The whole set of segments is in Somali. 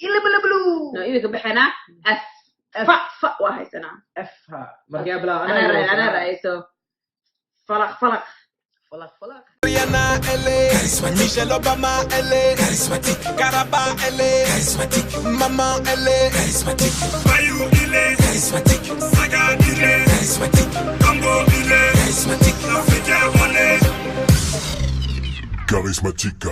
إلا بلا بلو إذا كبحنا أف ف واحد سنة أفها مرجع بلا أنا رئيسه فلق فلق Rihanna, elle Michelle Obama, elle charismatique. Caraba, elle charismatique. Maman, elle charismatique. Bayou, il est charismatique. Saga, il est charismatique. Congo, il est charismatique. Africain, on est charismatique.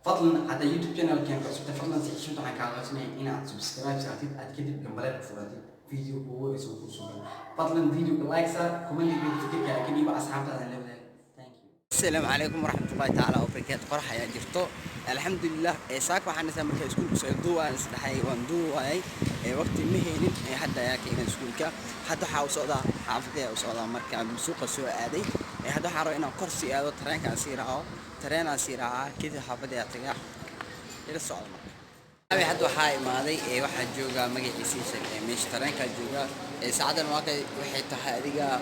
فضلا حتى يوتيوب channel كان قصدي فضلا سيشن تاع كارلسنا هنا سبسكرايب ساعتين أكيد جنبالك فوراتي فيديو هو يسوق صورة فضلا فيديو لايك صار كومنت فيديو كذا كني بقى أصحاب هذا الليفل. السلام عليكم ورحمة الله تعالى وبركاته فرحة يا جفتو الحمد لله ساك وحنا سامر كسكول سيدوا نسدحي وندوا هاي وقت مهين حتى ياكي نسكولك حتى حاول صعدا حافظة وصعدا مركب بسوق السوق عادي هذا حرو إنه كرسي هذا ترين كاسيرها ترين أسيرها كذا حافظة يعطيها إلى الصعود أبي حد وحاي ماضي واحد جوجا مجي يسيسك مش ترين كجوجا سعد الواقع وحيد تحديقة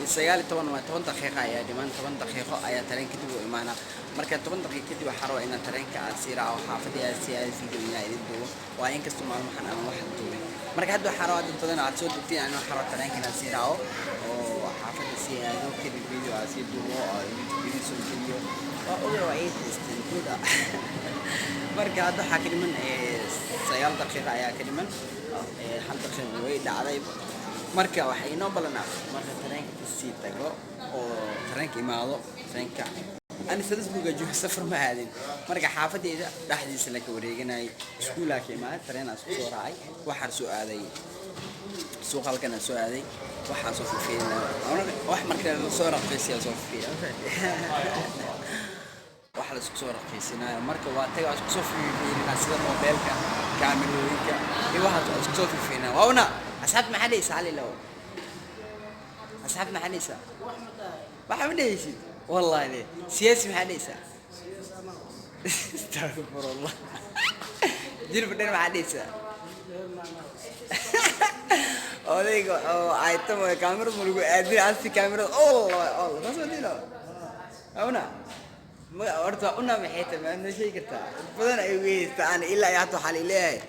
السيارة طبعا دقيقة يا دمان 10 دقيقة أي ترين كتبوا إمانا مركز 10 دقيقة كتبوا حرو إن ترين كأسيرة أو حافظة أسيرة في الدنيا يدوا وين كستم على محن أنا واحد دوري مركز هذا حرو هذا طبعا عطسود تي أنا حرو ترين كأسيرة أو حافظة أسيرة كتب فيديو أسيرة دوا أو فيديو سوي فيديو أو وعيد استنتودا مركز هذا حكي من سيارة دقيقة يا كلمة حل دقيقة ويد على marka waxay inoo balanaa marka tareenka sii tago oo tareenka imaado tareenka ani Salzburg joogo safar ma aadin marka xaafadeeda dhaxdiisa la ka wareeganay iskuulka imaad tareenaas soo raacay waxa soo aaday suuq halkan soo aaday waxa soo fiirina wax marka la soo raqiisay soo fiirina waxa la soo raqiisina marka waa tagaa soo fiirina sida mobilka kaamirooyinka iyo waxa soo fiirina waana أصحاب محليس علي لو أصحاب محليسة واحد يشيد والله ليه سياسي محليسة استغفر الله جيل بدنا محليسة أوليك أو عيتم كاميرا ملقو أدري عندي كاميرا الله بس ودي له هنا ما أردت أنا محيط ما عندنا شيء كذا بدنا أيوة أنا إلا يعطوا حالي ليه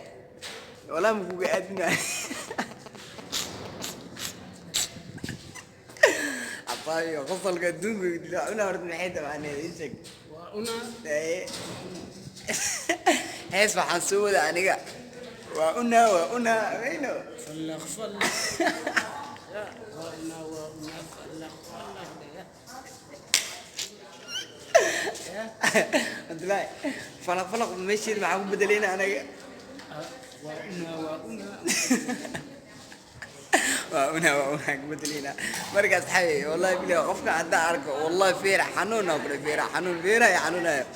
ولا مقول أدنى طيب قصل قدوم لا أنا أرد محيطة معني إيشك وأنا إيه هيس بحنسود أنا وأنا وينو فلق وأنا أنت لا فلق ماشي معهم بدلين أنا وأنا بدلينا مركز حي والله بلي قفنا عند عرق والله فيرة حنونة ولا فيرة فيرة يا حنونة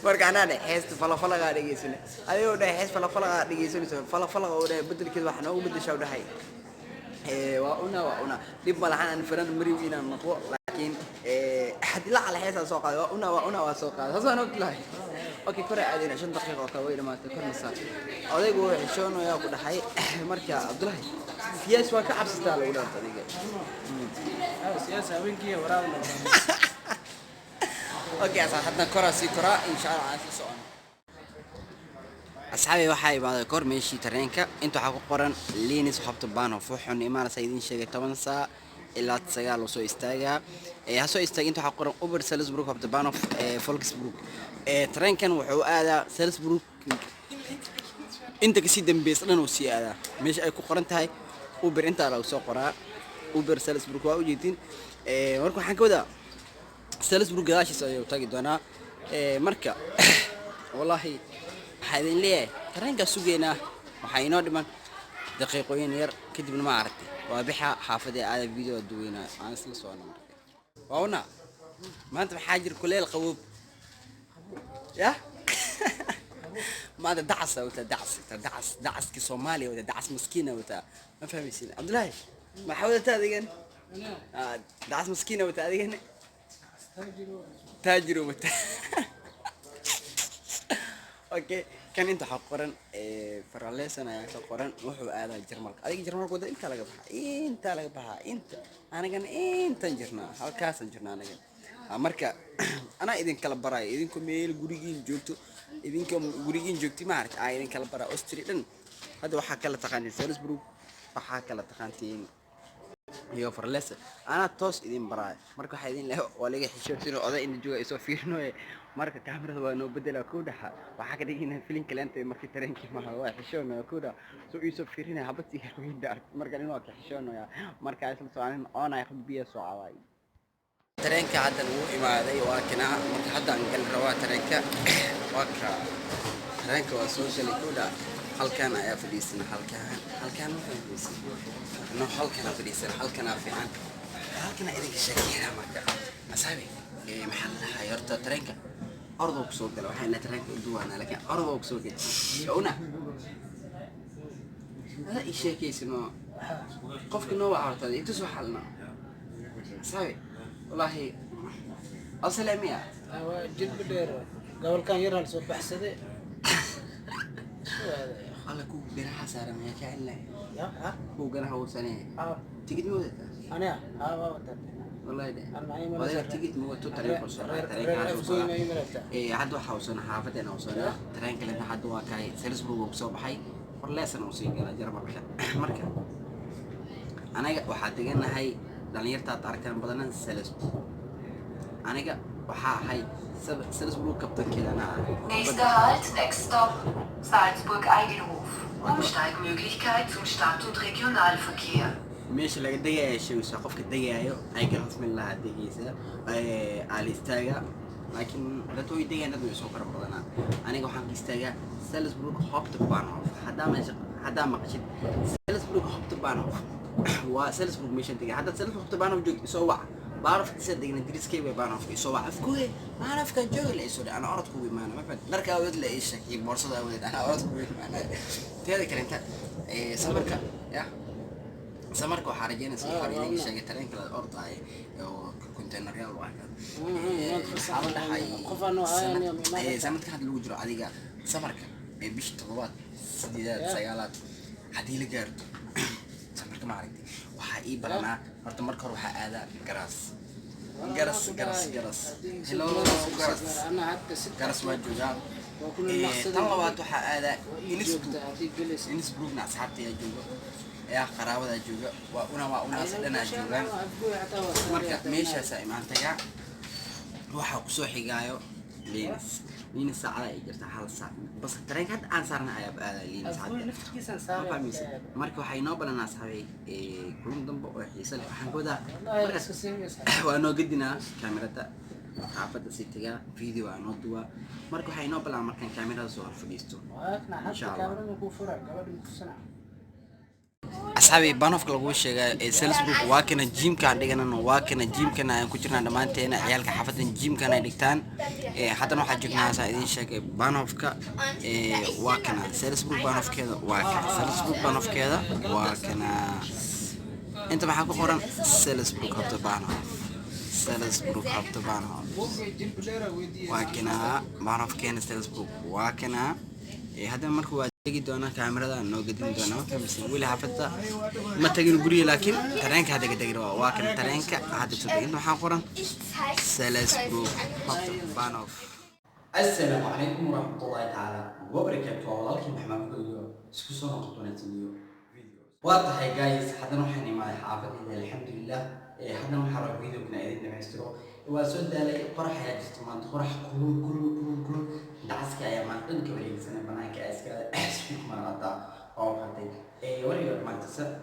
مركز أنا حس فلا قاعد يجيسني أيوة ده حس فلا قاعد يجيسني فلا وده بدل كذا وحنا وبدل شو ده هاي وأنا لب ملحنا نفرن مريوينا نطوع لكن حد لا على حس السوق وأنا وسوق هذا أنا قلت له أوكي كره عادي 10 دقيقة كويس ما تكون مسات أودي جو شلون يا كده هاي مركز عبد الله سياسة وكعب ستال ولا طريقة سياسة وينكي ورانا أوكي أصحابنا كرة كرة إن شاء الله عايز سؤال أصحابي وحاي بعد كور ماشي ترينكا أنتوا حقوا قرن لين صحبت بانه فوحن إمارة سيدين شيء 8 ساعة إلا تسجل وسوي استاجا هسوي استاج أنتوا حقوا قرن أوبر سالزبروك حبت بانه فولكسبروك ترينكا وحو هذا سالزبروك أنت كسيدن بيس أنا وسي هذا مش أي قرنت هاي أوبر أنت لو سوق قراء أوبر سالزبروك وجيتين مركو حنك وده سالزبروك هذا شيء سوي وتاجد أنا مركا والله حيدين ليه ترينكا سوقينا وحينود من دقيقين ير كده ما عرفت وبيحا حافظي على الفيديو الدوينا أنا سلسوا أنا وهنا ما أنت بحاجر كل القبوب يا ما هذا دعس أو دعس كصومالي ولا دعس مسكينة وتا ما فهم يصير عبد الله ما حاولت هذا جن دعس مسكينة وتا هذا جن تاجروا وتا أوكي كان أنت حقرن فراليس أنا حقرن وحو هذا الجرمال هذا الجرمال قد أنت لقى بها أنت أنا كان أنت جرنا هالكاس جرنا أنا كان مركا أنا إذن كلا براي إذن كميل جوريين جوتو idinka gurigiin joogti ma aragtay ay idin kala bara Austria dhan hadda waxa kala taqaanay Salzburg waxa kala taqaantiin iyo farlesa ana toos idin baray marka waxa idin leh oo laga xishoodin oday in jooga isoo fiirinayo marka kaamirada waa noo bedela ku dhaxa waxa ka dhigina filin kaleentay markii tareenkii ma waa xishoonayo ku dhaxa soo isoo fiirinay habadii weynda marka inuu ka xishoonayo marka isla soocan oo ay khudbiya soo caaway tareenka hadda uu imaaday waa kana marka hadda aan gal rabaa tareenka waa ka tareenka waa soo shalay ku dhaxa halkan ayaa fadhiisana halkan ma fadhiisan no halkan fadhiisan halkan fiican halkan idinka sheekayna marka asaabi maxaa la dhahaa horta tareenka ordo ku soo gala waxayna tareenka u duwana laakiin ordo ku soo gala shawna hada i sheekaysano qofka noo waarta inta soo xalna asaabi wallahi asalaamiya jilb dheer gobolkan yar hal soo baxsaday alla ku biraha saaran ya kaalna ya ku gana hawsane tigid mooda ana wata wallahi wada tigid mooda tareen ku soo tareen hadda waxa uu soo xaafadena uu soo tareen kale hadda waa kay Salzburg uu soo baxay farleesan uu sii galay jarmalka marka anaga waxa deganahay dhalinyarta arkaan badan Salzburg aniga waxa ahay Salzburg kaptankeeda ana Nächster Halt, next stop, Salzburg Eidelhof. Umsteigmöglichkeit zum Stadt- und Regionalverkehr. meesha laga degayo sheegayso qofka degayo ay ka rasmin laha degaysa ali istaaga laakiin dadku way degaan dad way soo kala badanaa aniga waxaan ka istaagaa Salzburg Hauptbahnhof hadda maqashid Salzburg Hauptbahnhof waa Salzburg meesha degaa hadda Salzburg Hauptbahnhof joogto soo wac بعرف تصدق ان دريس كيف بعرف يسوع عفكوي ما اعرف كان جو ولا يسوع انا ارد كوي ما انا درك اود لا ايش شكي بورصه اود انا ارد كوي انا تيدا كلمه سمرك يا سمرك وحرجينا سي حرجينا شيء ترين كلا الارض هاي كنت انا ريال واحد حاول هاي زعما كان لو جرو اديغا سمرك بيش طلبات سديدات سيالات حدي لقارد سمرك ما عرفتي waxa ii baranaa horta marka hore waxa aada garas hello garas waa joogaa tan labaad waxa aada Innsbruck na asxaabta ayaa jooga ee qaraabada jooga waa una sadana joogaan marka meeshaas ay maantaya waxa ku soo xigaayo لين الساعة يجرت حال ساعة بس ترى كده أنصارنا أياب لين ساعة ما فهميس مركو حينو بلا ناس هاي كلهم ضم بقى يسأل حنقودا وأنا قدنا كاميرا عفت ستة فيديو أنا دوا مركو حينو بلا مركن كاميرا صور فيديو إن شاء الله أصحابي بانوف كلغو شيغا سالزبورغ واكنا جيم كان دغنا واكنا جيم كان aan ku jirnaa dhamaanteena ciyaalka xafadan jim kan ay dhigtaan hadana waxa joognaa saa idin sheegay baanofka waakana Salzburg baanofkeeda waakana Salzburg baanofkeeda waakana inta waxa ku qoran Salzburg habta baanof Salzburg habta baanof waakana baanofkeena Salzburg waakana hadana markuu تجي دونا كاميرا نو قديم دونا ولا حفظة ما تجي نقولي لكن ترينك هذا قد يجروا واكن ترينك هذا تبين إنه حقورا سالزبورغ بانوف السلام عليكم ورحمة الله تعالى وبركاته والله محمد فيديو سكسونا قطونا فيديو واضح يا جايز حدا نحني مع حافظ الحمد لله حدا نحرق فيديو كنا قاعدين نمسترو وسود علي قرح يا جسمان قرح كل دعسك يا مان انك ولي سنه بناك اسك اسفيك ما رضا او حتى ولي ما تسا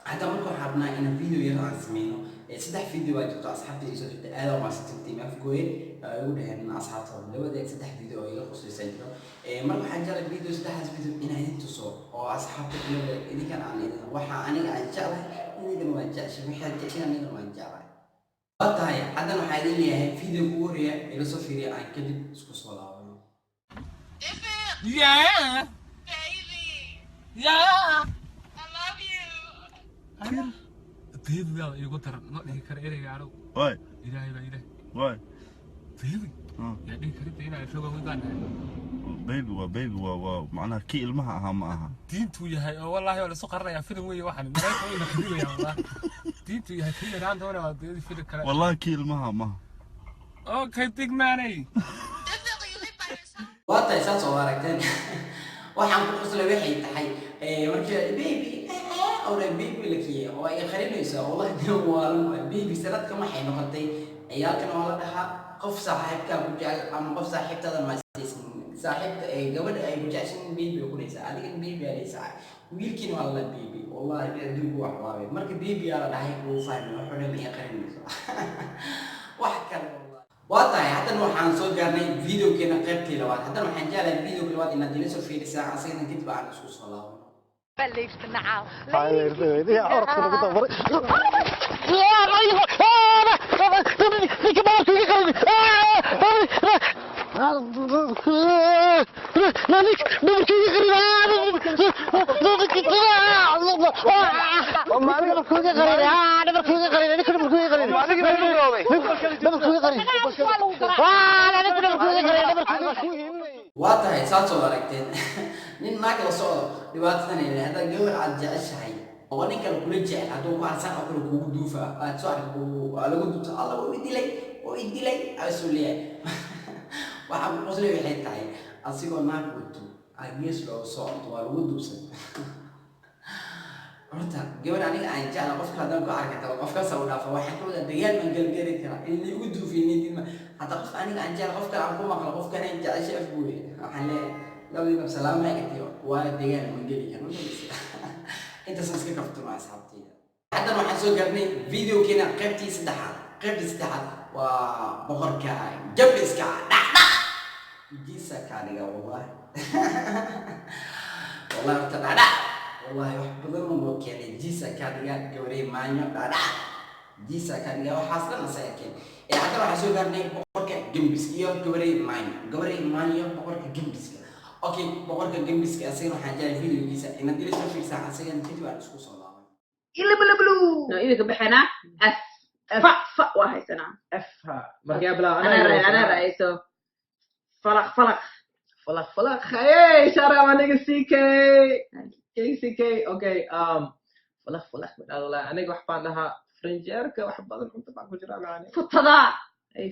حتى ممكن حبنا ان فيديو يرى اسمينه سدح فيديو واجد اصحابتي يسوي انا ما ستنتي ما في كوي يقول ان اصحابهم لو بدك سدح فيديو يلقص يسجلوا مره حاجه لك فيديو سدح فيديو ان انت صور او اصحابتك اللي كان عليه وحا انا عن جعله اني ما جاش ما حد انا ما جعله طيب حدا waxaa leeyahay video ku horiya ila soo fiiriyo aan kadib isku soo laabano Yeah baby yeah I love you baby ya igu tar ma dhihi kar ereyga aro way ilaahay baa ilaahay way baby ya dhihi karinta inaa fogo wadaan baby waa macnaha kii ilmaha ahaa ma aha diintu yahay oo wallahi wala soo qarnaya film weey waxaan mareyka ina kadiyo wallahi diintu yahay kii yaraan doona waa film kale wallahi kii ilmaha ma okay big man saas oo aragteen waxaan ku qoslay waxay tahay markii baby oo baby lakiye oo ay qarinayso wallahi waa baby sanadka waxay noqotay ciyaalkan oo la dhahaa qof saaxiibka ku jecel ama qof saaxiibtada ma saaxiibta ay gabadha ay ku jeceshin baby ku leeysa adiga baby ay leeysaa wiilkiina waa la baby wallahi adduunku wax waabay marka baby la dhahay uu fahmay wuxuu leeyahay qarinayso wax kale waa tahay haddana waxaan soo gaarnay videokeena qaybtii labaad haddana waxaan jeclahay videoga labaad inaad ila soo fiirisaa asagana kadib aan isku soo laabano waa tahay saas oo aragteen nin naag la socdo dhibaatadan ay leedahay gabar aad jeceshahay oo nin kale kula jecel hadduu ku harsan oo kale kugu duufa aad soo aragto waa lagu duubta alla oo idilay asuu leeyahay waxaa ku qoslay waxay tahay asigoo naag wato gees loo socdo waa lagu duubsan horta gabar aniga aan jecla qofka haddaan ku arki karo qofkaas u dhaafa waxaan ku wada dagaal man galgari karaa in la igu duufinidin hatta qof aniga aan jecla qofka aan ku maqlo qofkan aan jeceshay afbuuye waxaan leeyahay labadiina salaam leeyahay waa dagaal man geli karo inta iska kafto ma asxaabtayda haddana waxaan soo gaarnay videokeena qaybtii saddexaad waa boqorka jabiska dhacdhac jiisa kaaniga wallahi horta dhacdhac والله واحد بدل ما كان جيسا كان جوري مانيو دادا جيسا كان جا وحاصل مساكين يعني حتى راح اسوي قرني بقولك جيمبس يو جوري مانيو بقولك جيمبس اوكي بقولك جيمبس اسير حاجه فيديو جيسا ان دي لسه في ساعه سيان فيديو على اسكو صلاه إلا بلو نو إذا كبحنا ف واحد سنة مركي بلا أنا رأيته فلق هاي شارع ما نقصي كي اوكي فلخ والله انا waxbaan dhahaa frinjeerka wax badan cunto baan ku jiraa macaan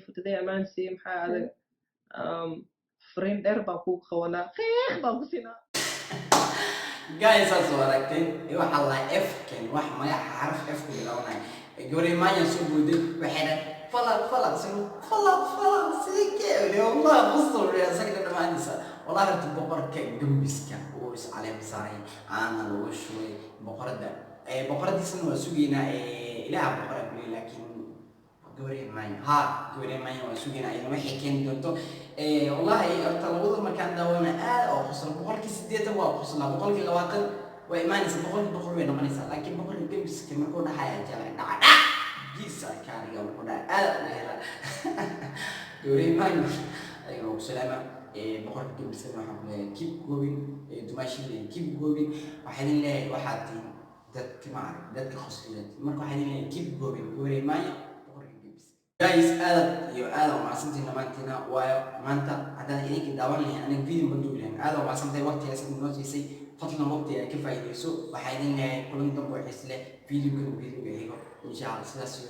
futada amaan si maxaa adag friender baan ku qawanaa qiiq baan ku sinaa guys soo aragteen waxa la f kan wax magac xarf f ku bilaawnay gori maanya soo buuday waxay فلق سيكي والله بصوا يا سكر دمانيسا والله رت بقرك جنبسكا ويس عليه بصاري انا لو شوي بقرده بقرده سنه وسوينا الى بقره لكن غوري ماي وسوينا اي ما حكين دونتو والله ارتلوده مكان داونا او خسر بقرك 8 waa khusna بقرك 20 waa iimaanaysa بقر weyn noqonaysa laakiin بقر جنبسكا markuu dhaxaya jala جيسا كان يوم كنا يوري مان أيوة سلامة بقول كيف بسمع حمله كيف جوين دمشق كيف جوين واحد اللي واحد ده كمان ده كخصيات مرة واحد اللي كيف جوين يوري مان بقول كيف بس guys هذا مع سنتين ما أنتنا وما أنت هذا إنك داورني أنا فيديو بدو يعني هذا مع سنتين وقت يا سيد الناس يسي فضلنا وقت كيف يدرسوا واحد اللي كلهم تبغى يحصل فيديو كانوا فيديو إن شاء الله سلاسل